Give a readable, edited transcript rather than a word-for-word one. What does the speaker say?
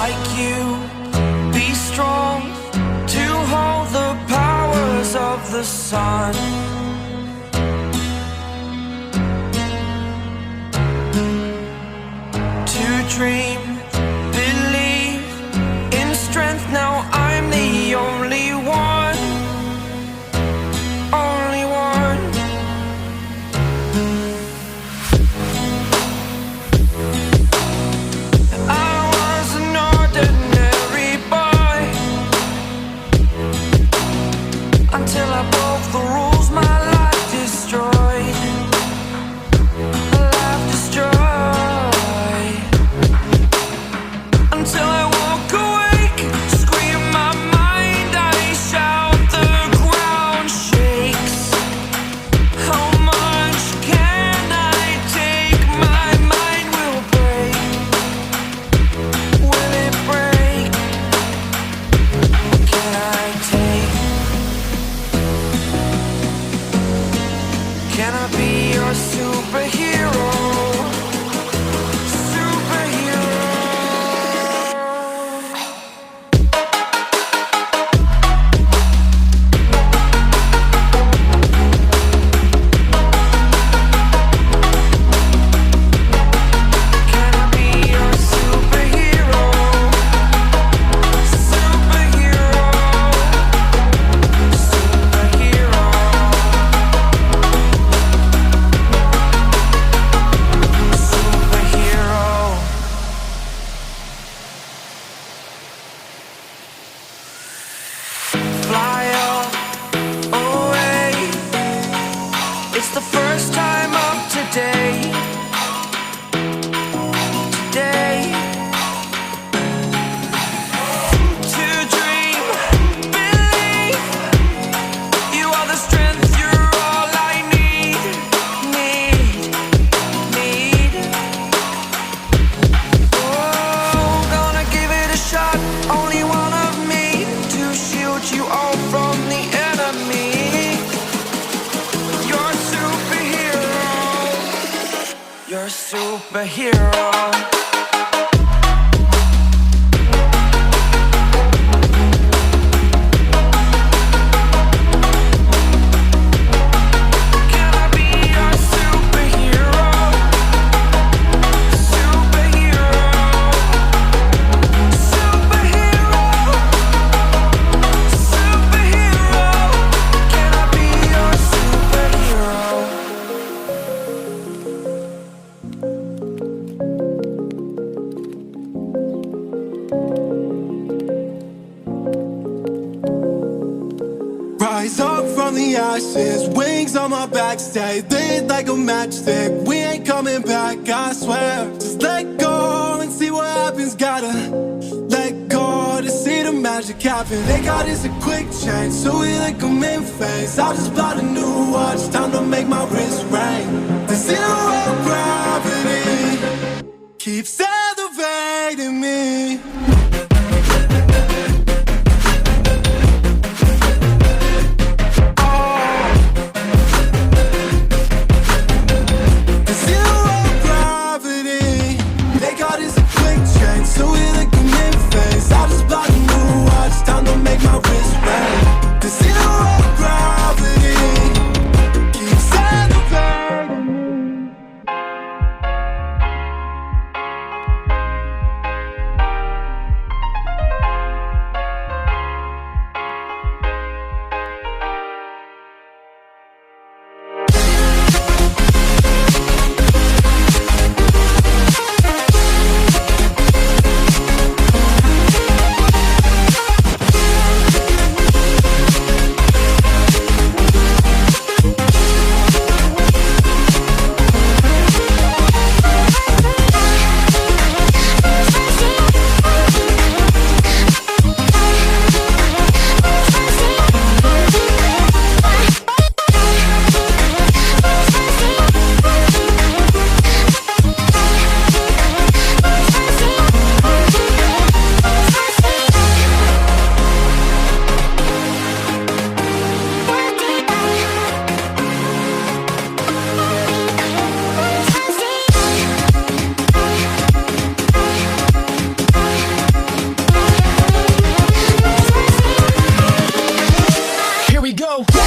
like you, be strong to hold the powers of the sun. To dream, believe in strength. Now I'm the only one, only one. I was an ordinary boy until I broke the rules. My life destroyed, life destroyed. Until I walk awake, scream my mind, I shout, the ground shakes. How much can I take? My mind will break. Will it break? What can I take? Can I be your superhero? Fly up, away. It's the first time of today. Today. To dream, believe. You are the strength, you're all I need. Need. Oh, gonna give it a shot. Only one of me to shield you all from the enemy. You're a superhero. You're a superhero. Can I be your superhero? Superhero. Superhero. Superhero. Can I be your superhero? Rise up from the ashes, wings on my back, stay lit like a matchstick. We ain't coming back, I swear. Just let go and see what happens. Gotta let go to see the magic happen. They got us a quick change, so we like them in phase. I just bought a new watch, time to make my wrist ring. The zero gravity keeps elevating me. go.